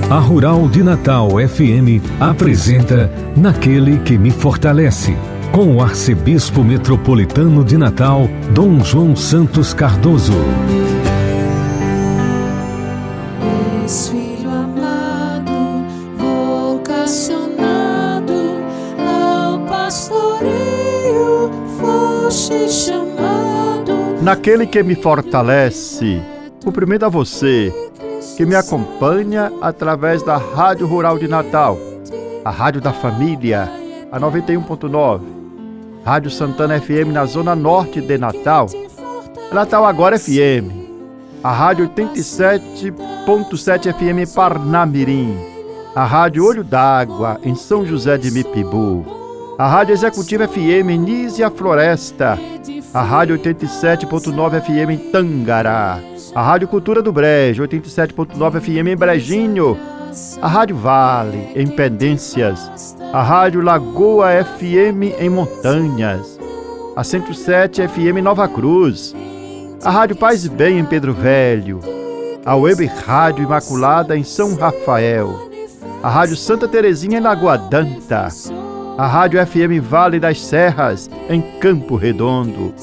A Rural de Natal FM apresenta Naquele que me fortalece, com o arcebispo metropolitano de Natal, Dom João Santos Cardoso. És filho amado, vocacionado ao pastoreio, foste chamado. Naquele que me fortalece, cumprimento a você que me acompanha através da Rádio Rural de Natal, a Rádio da Família, a 91.9, Rádio Santana FM na Zona Norte de Natal, Natal Agora FM, a Rádio 87.7 FM em Parnamirim, a Rádio Olho d'Água em São José de Mipibu, a Rádio Executiva FM em Nísia Floresta, a Rádio 87.9 FM em Tangará, a Rádio Cultura do Brejo, 87.9 FM em Brejinho, a Rádio Vale, em Pendências, a Rádio Lagoa FM em Montanhas, a 107 FM em Nova Cruz, a Rádio Paz e Bem em Pedro Velho, a Web Rádio Imaculada em São Rafael, a Rádio Santa Terezinha em Lagoa Danta, a Rádio FM Vale das Serras em Campo Redondo,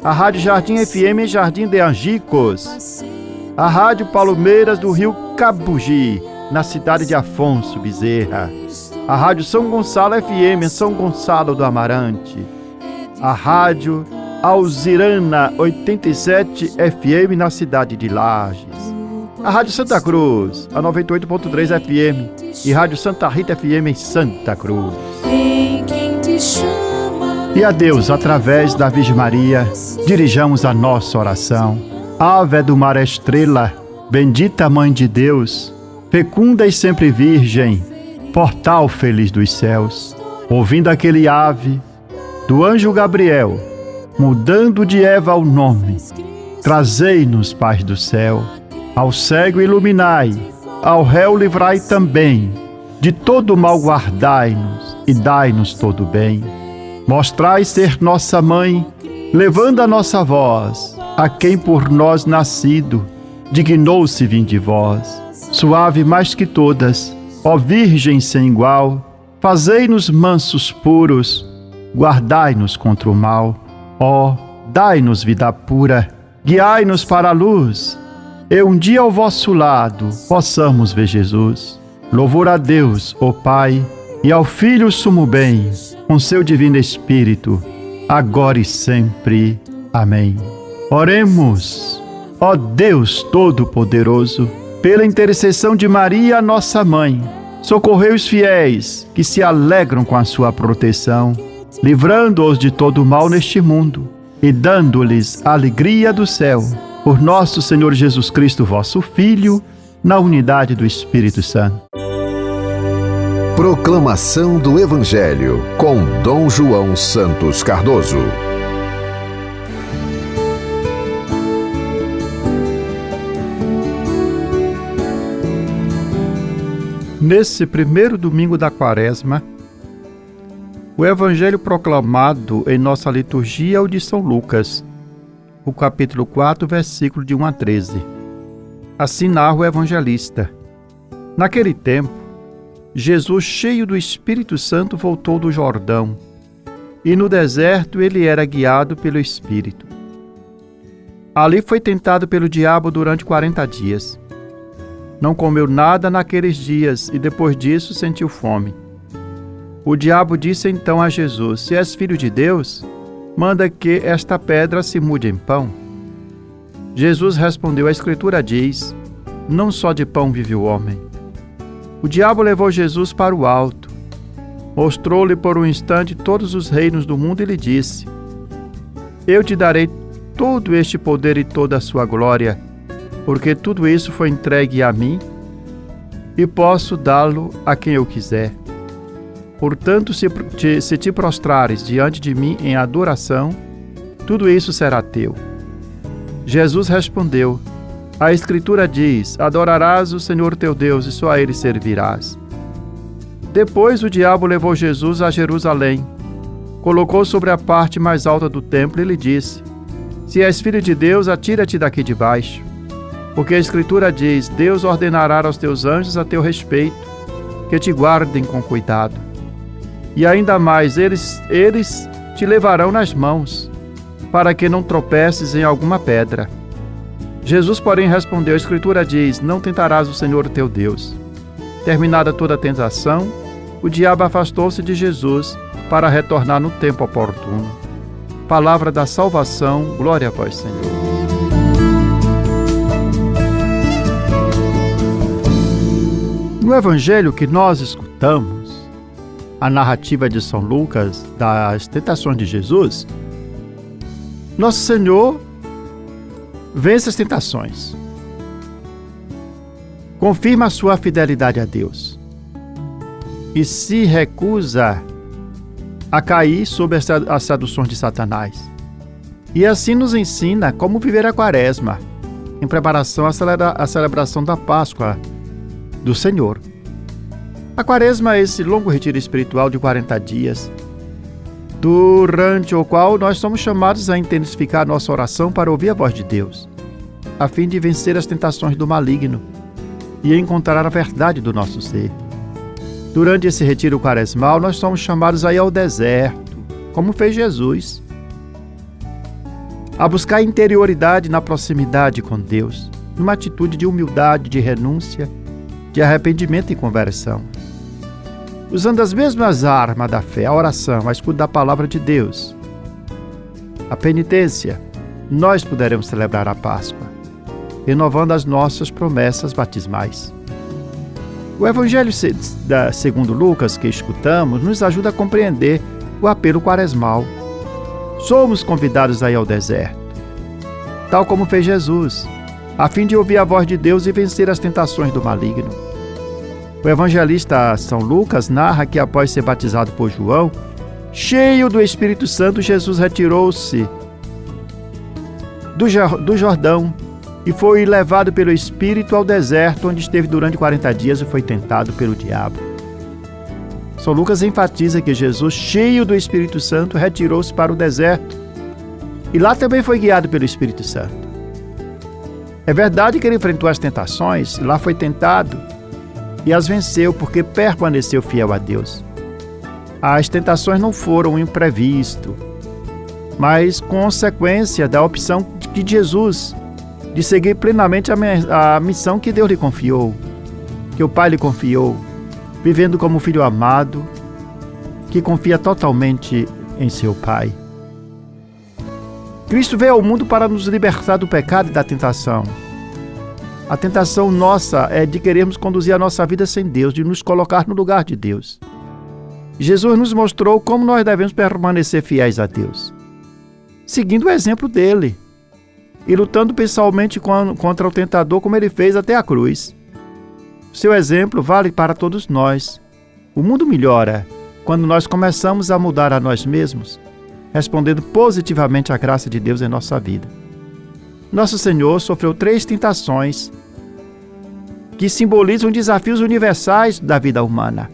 a Rádio Jardim FM em Jardim de Angicos, a Rádio Palmeiras do Rio Cabugi, na cidade de Afonso Bezerra, a Rádio São Gonçalo FM em São Gonçalo do Amarante, a Rádio Alzirana 87 FM na cidade de Lages, a Rádio Santa Cruz, a 98.3 FM e Rádio Santa Rita FM em Santa Cruz. E a Deus, através da Virgem Maria, dirijamos a nossa oração. Ave do mar estrela, bendita Mãe de Deus, fecunda e sempre virgem, portal feliz dos céus. Ouvindo aquele ave do anjo Gabriel, mudando de Eva o nome, trazei-nos paz do céu. Ao cego iluminai, ao réu livrai também, de todo mal guardai-nos e dai-nos todo bem. Mostrai ser nossa mãe, levando a nossa voz, a quem por nós nascido, dignou-se vir de vós. Suave mais que todas, ó Virgem sem igual, fazei-nos mansos puros, guardai-nos contra o mal. Ó, dai-nos vida pura, guiai-nos para a luz, e um dia ao vosso lado possamos ver Jesus. Louvor a Deus, ó Pai, e ao Filho sumo bem, com seu divino Espírito, agora e sempre. Amém. Oremos. Ó Deus Todo-Poderoso, pela intercessão de Maria, nossa Mãe, socorrei os fiéis que se alegram com a sua proteção, livrando-os de todo mal neste mundo e dando-lhes a alegria do céu. Por nosso Senhor Jesus Cristo, vosso Filho, na unidade do Espírito Santo. Proclamação do Evangelho com Dom João Santos Cardoso. Nesse primeiro domingo da Quaresma, o Evangelho proclamado em nossa liturgia é o de São Lucas, o capítulo 4, versículo de 1 a 13. Assim narra o evangelista. Naquele tempo, Jesus, cheio do Espírito Santo, voltou do Jordão, e no deserto ele era guiado pelo Espírito. Ali foi tentado pelo diabo durante 40 dias. Não comeu nada naqueles dias e depois disso sentiu fome. O diabo disse então a Jesus: Se és filho de Deus, manda que esta pedra se mude em pão. Jesus respondeu: A Escritura diz: Não só de pão vive o homem. O diabo levou Jesus para o alto, mostrou-lhe por um instante todos os reinos do mundo e lhe disse: Eu te darei todo este poder e toda a sua glória, porque tudo isso foi entregue a mim e posso dá-lo a quem eu quiser. Portanto, se te prostrares diante de mim em adoração, tudo isso será teu. Jesus respondeu: A Escritura diz: Adorarás o Senhor teu Deus e só a Ele servirás. Depois o diabo levou Jesus a Jerusalém, colocou sobre a parte mais alta do templo e lhe disse: Se és filho de Deus, atira-te daqui de baixo, Porque a Escritura diz: Deus ordenará aos teus anjos a teu respeito, que te guardem com cuidado. E ainda mais, eles te levarão nas mãos, para que não tropeces em alguma pedra. Jesus, porém, respondeu: a Escritura diz: não tentarás o Senhor teu Deus. Terminada toda a tentação, o diabo afastou-se de Jesus para retornar no tempo oportuno. Palavra da salvação, glória a vós, Senhor. No Evangelho que nós escutamos, a narrativa de São Lucas das tentações de Jesus, Nosso Senhor vence as tentações, confirma a sua fidelidade a Deus e se recusa a cair sob as seduções de Satanás. E assim nos ensina como viver a Quaresma, em preparação à celebração da Páscoa do Senhor. A Quaresma é esse longo retiro espiritual de 40 dias, durante o qual nós somos chamados a intensificar nossa oração para ouvir a voz de Deus, a fim de vencer as tentações do maligno e encontrar a verdade do nosso ser. Durante esse retiro quaresmal, nós somos chamados a ir ao deserto, como fez Jesus, a buscar interioridade na proximidade com Deus, numa atitude de humildade, de renúncia, de arrependimento e conversão. Usando as mesmas armas da fé, a oração, a escuta da palavra de Deus, a penitência, nós poderemos celebrar a Páscoa, renovando as nossas promessas batismais. O Evangelho segundo Lucas que escutamos nos ajuda a compreender o apelo quaresmal. Somos convidados a ir ao deserto, tal como fez Jesus, a fim de ouvir a voz de Deus e vencer as tentações do maligno. O evangelista São Lucas narra que após ser batizado por João, cheio do Espírito Santo, Jesus retirou-se do Jordão e foi levado pelo Espírito ao deserto, onde esteve durante 40 dias e foi tentado pelo diabo. São Lucas enfatiza que Jesus, cheio do Espírito Santo, retirou-se para o deserto e lá também foi guiado pelo Espírito Santo. É verdade que ele enfrentou as tentações, lá foi tentado e as venceu porque permaneceu fiel a Deus. As tentações não foram um imprevisto, mas consequência da opção de Jesus de seguir plenamente a missão que Deus lhe confiou, que o Pai lhe confiou, vivendo como filho amado, que confia totalmente em seu Pai. Cristo veio ao mundo para nos libertar do pecado e da tentação. A tentação nossa é de querermos conduzir a nossa vida sem Deus, de nos colocar no lugar de Deus. Jesus nos mostrou como nós devemos permanecer fiéis a Deus, seguindo o exemplo dele e lutando pessoalmente contra o tentador como ele fez até a cruz. Seu exemplo vale para todos nós. O mundo melhora quando nós começamos a mudar a nós mesmos, respondendo positivamente à graça de Deus em nossa vida. Nosso Senhor sofreu 3 tentações que simbolizam desafios universais da vida humana.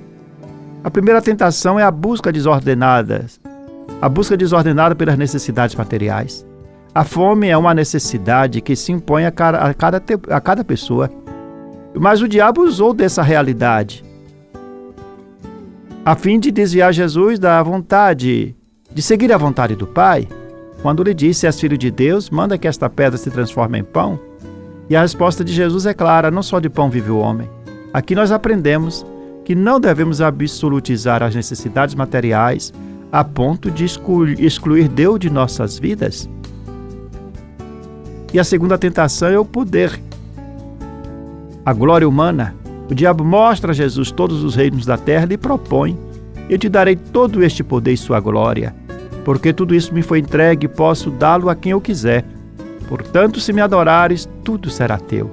A primeira tentação é a busca desordenada pelas necessidades materiais. A fome é uma necessidade que se impõe a cada pessoa, mas o diabo usou dessa realidade a fim de desviar Jesus da vontade, de seguir a vontade do Pai, quando lhe disse: "És filho de Deus, manda que esta pedra se transforme em pão." E a resposta de Jesus é clara: não só de pão vive o homem. Aqui nós aprendemos que não devemos absolutizar as necessidades materiais a ponto de excluir Deus de nossas vidas. E a segunda tentação é o poder, a glória humana. O diabo mostra a Jesus todos os reinos da terra e lhe propõe: "Eu te darei todo este poder e sua glória, porque tudo isso me foi entregue e posso dá-lo a quem eu quiser. Portanto, se me adorares, tudo será teu."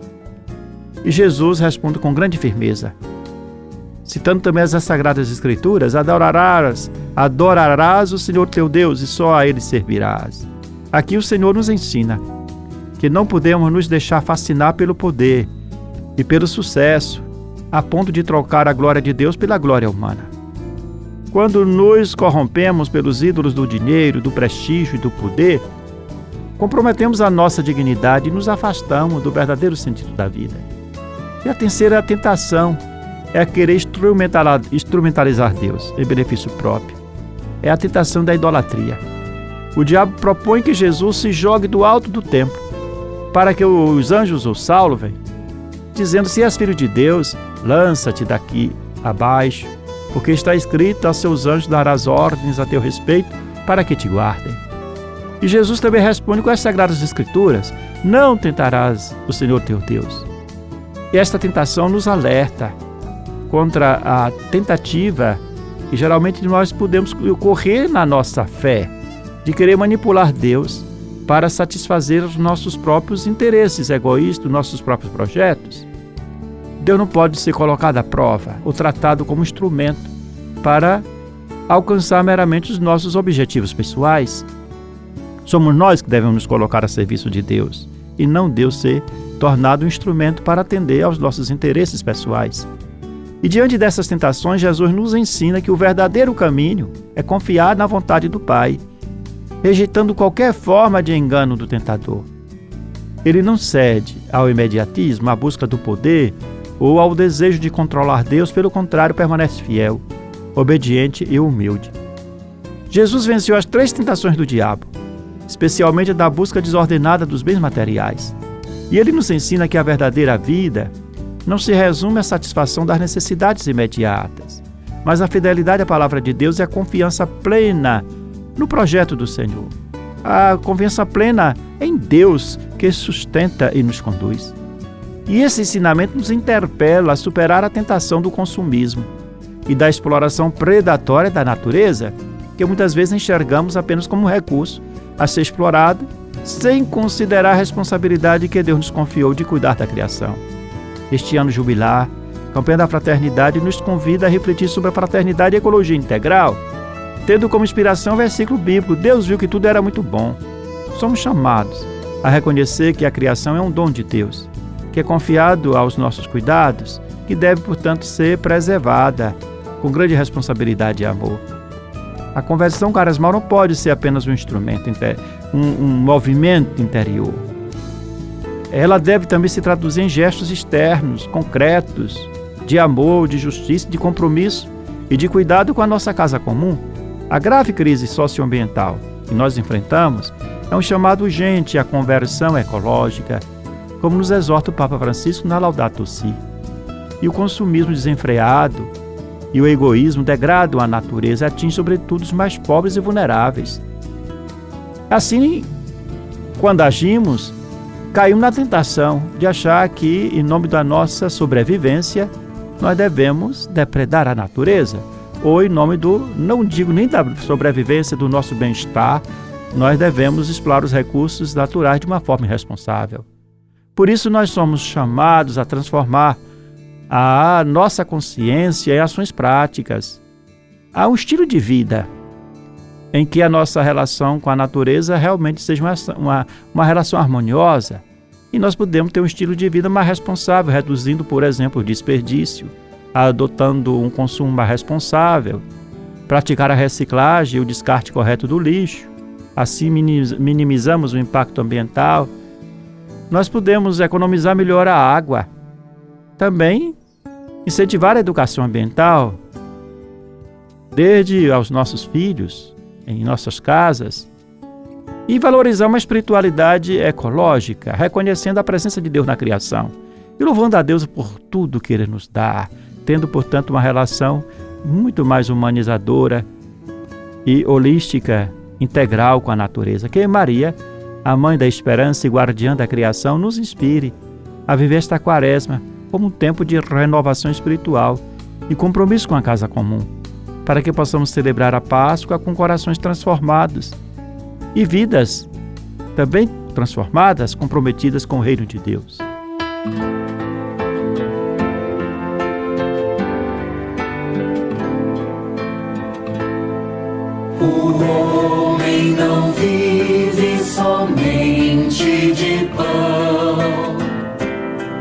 E Jesus responde com grande firmeza, citando também as Sagradas Escrituras: adorarás o Senhor teu Deus e só a Ele servirás. Aqui o Senhor nos ensina que não podemos nos deixar fascinar pelo poder e pelo sucesso, a ponto de trocar a glória de Deus pela glória humana. Quando nos corrompemos pelos ídolos do dinheiro, do prestígio e do poder, comprometemos a nossa dignidade e nos afastamos do verdadeiro sentido da vida. E a terceira tentação é querer instrumentalizar Deus em benefício próprio. É a tentação da idolatria. O diabo propõe que Jesus se jogue do alto do templo para que os anjos o salvem, dizendo: se és filho de Deus, lança-te daqui abaixo, porque está escrito: aos seus anjos darás ordens a teu respeito para que te guardem. E Jesus também responde com as Sagradas Escrituras: não tentarás o Senhor teu Deus. E esta tentação nos alerta contra a tentativa que geralmente nós podemos correr na nossa fé, de querer manipular Deus para satisfazer os nossos próprios interesses egoístas, nossos próprios projetos. Deus não pode ser colocado à prova ou tratado como instrumento para alcançar meramente os nossos objetivos pessoais. Somos nós que devemos nos colocar a serviço de Deus e não Deus ser tornado um instrumento para atender aos nossos interesses pessoais. E diante dessas tentações, Jesus nos ensina que o verdadeiro caminho é confiar na vontade do Pai, rejeitando qualquer forma de engano do tentador. Ele não cede ao imediatismo, à busca do poder ou ao desejo de controlar Deus, pelo contrário, permanece fiel, obediente e humilde. Jesus venceu as 3 tentações do diabo, especialmente a da busca desordenada dos bens materiais. E ele nos ensina que a verdadeira vida não se resume à satisfação das necessidades imediatas, mas a fidelidade à palavra de Deus é a confiança plena no projeto do Senhor. A confiança plena em Deus que sustenta e nos conduz. E esse ensinamento nos interpela a superar a tentação do consumismo e da exploração predatória da natureza, que muitas vezes enxergamos apenas como um recurso a ser explorado, sem considerar a responsabilidade que Deus nos confiou de cuidar da criação. Este ano jubilar, a campanha da fraternidade nos convida a refletir sobre a fraternidade e a ecologia integral, tendo como inspiração o versículo bíblico: Deus viu que tudo era muito bom. Somos chamados a reconhecer que a criação é um dom de Deus, que é confiado aos nossos cuidados, que deve, portanto, ser preservada com grande responsabilidade e amor. A conversão carismal não pode ser apenas um instrumento, um movimento interior. Ela deve também se traduzir em gestos externos, concretos, de amor, de justiça, de compromisso e de cuidado com a nossa casa comum. A grave crise socioambiental que nós enfrentamos é um chamado urgente à conversão ecológica, como nos exorta o Papa Francisco na Laudato Si. E o consumismo desenfreado e o egoísmo degradam a natureza e atingem sobretudo os mais pobres e vulneráveis. Assim, quando agimos, caímos na tentação de achar que, em nome da nossa sobrevivência, nós devemos depredar a natureza, ou em nome não digo nem da sobrevivência, do nosso bem-estar, nós devemos explorar os recursos naturais de uma forma irresponsável. Por isso nós somos chamados a transformar a nossa consciência em ações práticas, a um estilo de vida em que a nossa relação com a natureza realmente seja uma relação harmoniosa, e nós podemos ter um estilo de vida mais responsável, reduzindo, por exemplo, o desperdício, adotando um consumo mais responsável, praticar a reciclagem e o descarte correto do lixo. Assim minimizamos o impacto ambiental. Nós podemos economizar melhor a água. Também incentivar a educação ambiental, desde aos nossos filhos, em nossas casas, e valorizar uma espiritualidade ecológica, reconhecendo a presença de Deus na criação e louvando a Deus por tudo que Ele nos dá, tendo, portanto, uma relação muito mais humanizadora e holística, integral com a natureza. Que Maria, a Mãe da Esperança e Guardiã da Criação, nos inspire a viver esta quaresma como um tempo de renovação espiritual e compromisso com a casa comum, para que possamos celebrar a Páscoa com corações transformados e vidas também transformadas, comprometidas com o reino de Deus. O homem não vive somente de pão,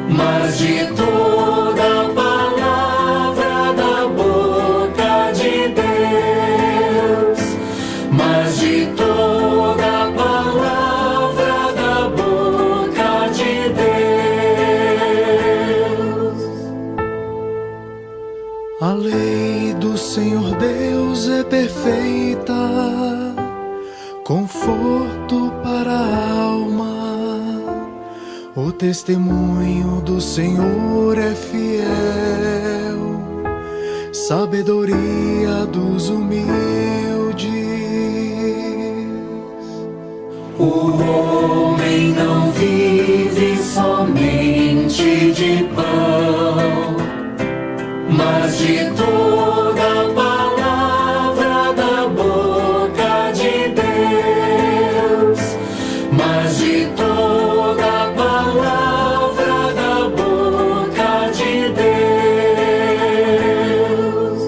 mas de toda palavra da boca de Deus, mas de toda palavra A lei do Senhor Deus é perfeita, conforto para a alma. O testemunho do Senhor é fiel, sabedoria dos humildes. O homem não vive somente de pão, mas de toda palavra da boca de Deus, mas de toda palavra da boca de Deus.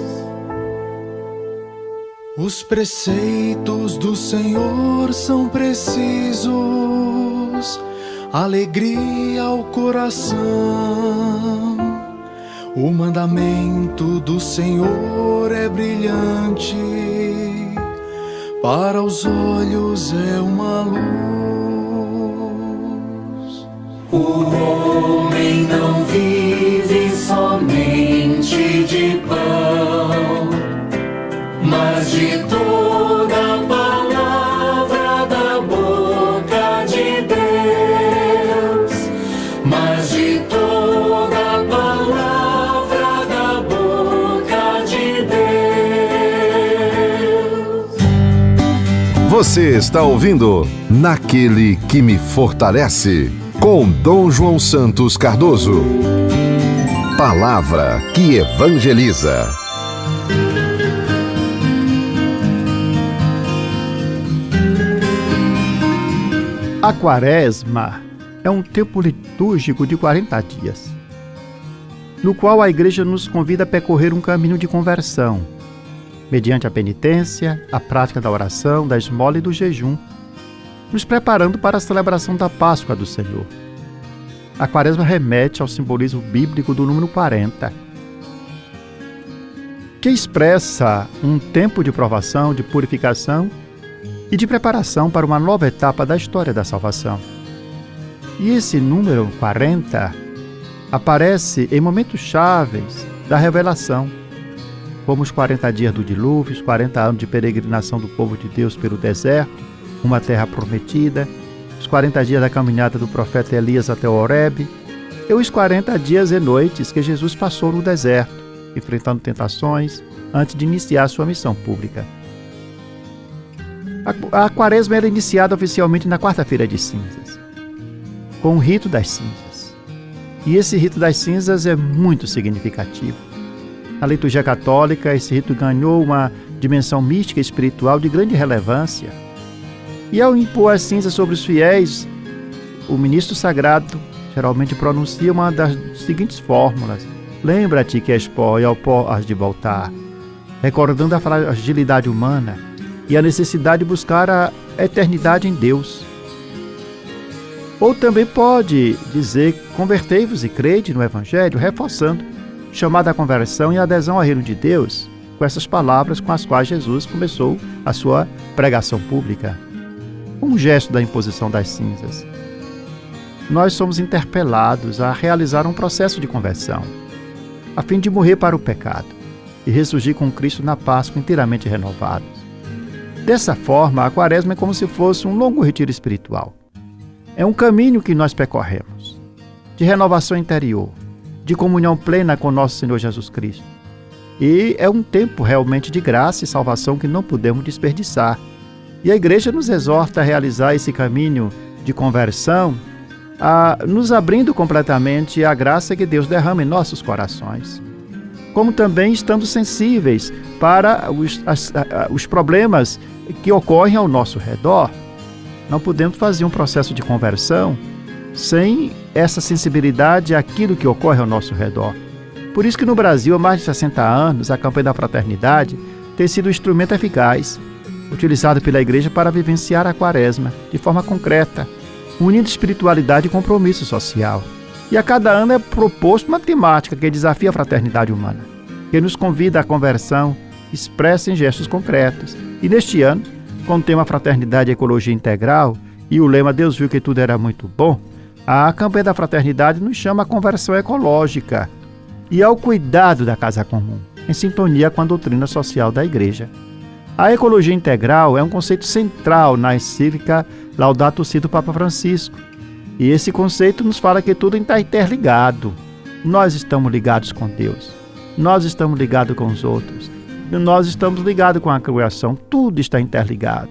Os preceitos do Senhor são precisos, alegria ao coração. O mandamento do Senhor é brilhante, para os olhos é uma luz. O homem não vive somente de pão, mas de toda palavra da boca de Deus, mas de toda palavra da boca de Deus. Você está ouvindo Naquele que me fortalece, com Dom João Santos Cardoso. Palavra que evangeliza. A Quaresma é um tempo litúrgico de 40 dias, no qual a Igreja nos convida a percorrer um caminho de conversão, mediante a penitência, a prática da oração, da esmola e do jejum, nos preparando para a celebração da Páscoa do Senhor. A Quaresma remete ao simbolismo bíblico do número 40, que expressa um tempo de provação, de purificação e de preparação para uma nova etapa da história da salvação. E esse número 40 aparece em momentos chaves da revelação, como os 40 dias do dilúvio, os 40 anos de peregrinação do povo de Deus pelo deserto, uma terra prometida, os 40 dias da caminhada do profeta Elias até o Horebe, e os 40 dias e noites que Jesus passou no deserto, enfrentando tentações antes de iniciar sua missão pública. A Quaresma era iniciada oficialmente na quarta-feira de cinzas, com o rito das cinzas. E esse rito das cinzas é muito significativo. Na liturgia católica, esse rito ganhou uma dimensão mística e espiritual de grande relevância. E ao impor as cinzas sobre os fiéis, o ministro sagrado geralmente pronuncia uma das seguintes fórmulas: lembra-te que és pó e ao pó has de voltar, recordando a fragilidade humana e a necessidade de buscar a eternidade em Deus. Ou também pode dizer: convertei-vos e crede no Evangelho, reforçando o chamado à conversão e adesão ao reino de Deus, com essas palavras com as quais Jesus começou a sua pregação pública. Um gesto da imposição das cinzas. Nós somos interpelados a realizar um processo de conversão, a fim de morrer para o pecado e ressurgir com Cristo na Páscoa inteiramente renovados. Dessa forma, a Quaresma é como se fosse um longo retiro espiritual. É um caminho que nós percorremos, de renovação interior, de comunhão plena com nosso Senhor Jesus Cristo. E é um tempo realmente de graça e salvação que não podemos desperdiçar. E a Igreja nos exorta a realizar esse caminho de conversão, nos abrindo completamente à graça que Deus derrama em nossos corações, como também estando sensíveis para os problemas que ocorrem ao nosso redor. Não podemos fazer um processo de conversão sem essa sensibilidade àquilo que ocorre ao nosso redor. Por isso que no Brasil, há mais de 60 anos, a campanha da fraternidade tem sido um instrumento eficaz, utilizado pela Igreja para vivenciar a Quaresma de forma concreta, unindo espiritualidade e compromisso social. E a cada ano é proposto uma temática que desafia a fraternidade humana, que nos convida à conversão expressa em gestos concretos. E neste ano, com o tema Fraternidade e Ecologia Integral e o lema Deus viu que tudo era muito bom, a campanha da fraternidade nos chama à conversão ecológica e ao cuidado da casa comum, em sintonia com a doutrina social da Igreja. A ecologia integral é um conceito central na encíclica Laudato Si do Papa Francisco. E esse conceito nos fala que tudo está interligado. Nós estamos ligados com Deus. Nós estamos ligados com os outros. Nós estamos ligados com a criação. Tudo está interligado.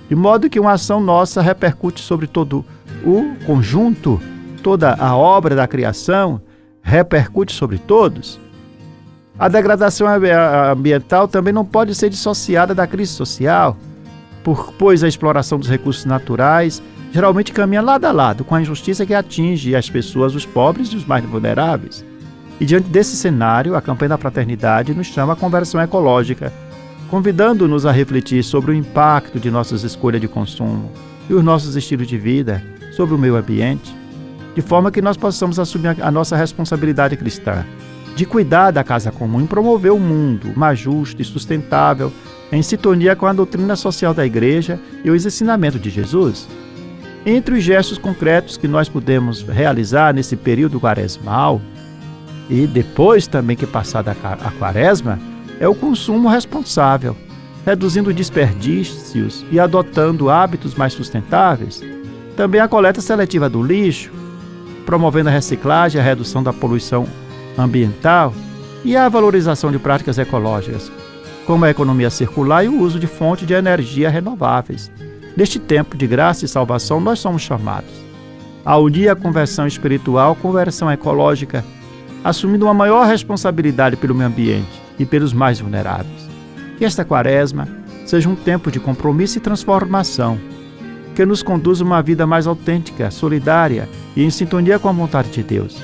De modo que uma ação nossa repercute sobre todo o conjunto, toda a obra da criação repercute sobre todos. A degradação ambiental também não pode ser dissociada da crise social, pois a exploração dos recursos naturais geralmente caminha lado a lado com a injustiça que atinge as pessoas, os pobres e os mais vulneráveis. E diante desse cenário, a campanha da fraternidade nos chama à conversão ecológica, convidando-nos a refletir sobre o impacto de nossas escolhas de consumo e os nossos estilos de vida sobre o meio ambiente, de forma que nós possamos assumir a nossa responsabilidade cristã, de cuidar da casa comum e promover um mundo mais justo e sustentável, em sintonia com a doutrina social da Igreja e os ensinamentos de Jesus. Entre os gestos concretos que nós podemos realizar nesse período quaresmal, e depois também que passada a quaresma, é o consumo responsável, reduzindo desperdícios e adotando hábitos mais sustentáveis. Também a coleta seletiva do lixo, promovendo a reciclagem e a redução da poluição ambiental e a valorização de práticas ecológicas, como a economia circular e o uso de fontes de energia renováveis. Neste tempo de graça e salvação, nós somos chamados a unir a conversão espiritual com a conversão ecológica, assumindo uma maior responsabilidade pelo meio ambiente e pelos mais vulneráveis. Que esta quaresma seja um tempo de compromisso e transformação, que nos conduza a uma vida mais autêntica, solidária e em sintonia com a vontade de Deus.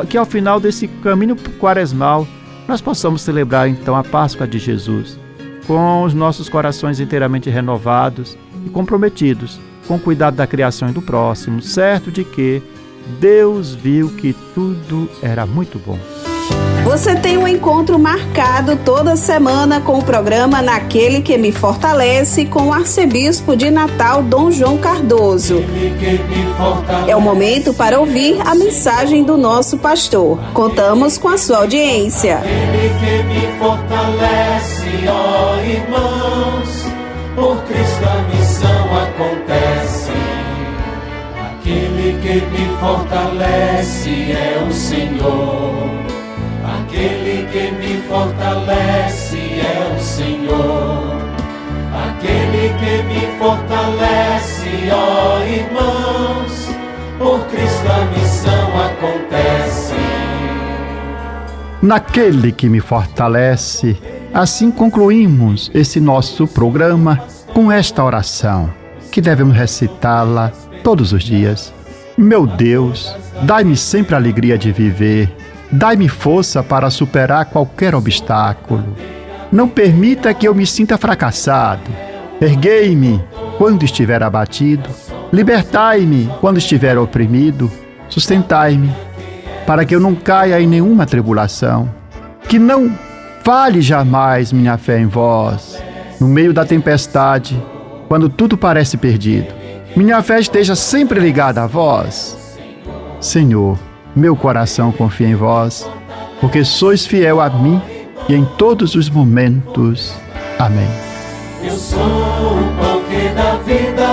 Que ao final desse caminho quaresmal, nós possamos celebrar então a Páscoa de Jesus, com os nossos corações inteiramente renovados e comprometidos com o cuidado da criação e do próximo, certo de que Deus viu que tudo era muito bom. Você tem um encontro marcado toda semana com o programa Naquele que Me Fortalece, com o arcebispo de Natal, Dom João Cardoso. É o momento para ouvir a mensagem do nosso pastor. Contamos com a sua audiência. Aquele que me fortalece, ó irmãos, por Cristo a missão acontece. Aquele que me fortalece é o Senhor. Aquele que me fortalece é o Senhor. Aquele que me fortalece, ó irmãos, por Cristo a missão acontece. Naquele que me fortalece, assim concluímos esse nosso programa com esta oração, que devemos recitá-la todos os dias. Meu Deus, dai-me sempre a alegria de viver. Dai-me força para superar qualquer obstáculo. Não permita que eu me sinta fracassado. Erguei-me quando estiver abatido. Libertai-me quando estiver oprimido. Sustentai-me para que eu não caia em nenhuma tribulação. Que não falhe jamais minha fé em vós. No meio da tempestade, quando tudo parece perdido, minha fé esteja sempre ligada a vós. Senhor, meu coração confia em vós, porque sois fiel a mim e em todos os momentos. Amém. Eu sou o pão que dá vida,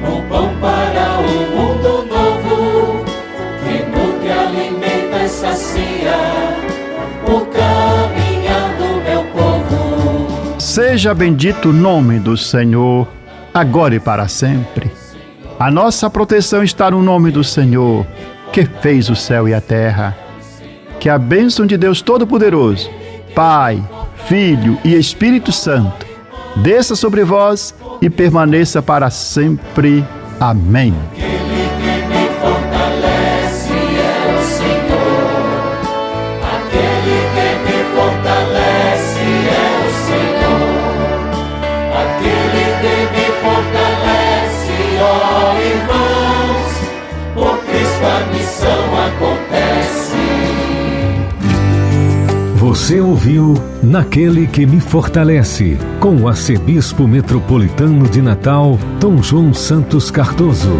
o pão para um mundo novo, que nutre, alimenta e sacia o caminhar do meu povo. Seja bendito o nome do Senhor, agora e para sempre. A nossa proteção está no nome do Senhor, que fez o céu e a terra. Que a bênção de Deus Todo-Poderoso, Pai, Filho e Espírito Santo, desça sobre vós e permaneça para sempre. Amém. Aquele que me fortalece é o Senhor. Aquele que me fortalece é o Senhor. Aquele que me fortalece, ó irmãos, por Cristo a missão acontece. Você ouviu Naquele que Me Fortalece, com o arcebispo metropolitano de Natal, Dom João Santos Cardoso.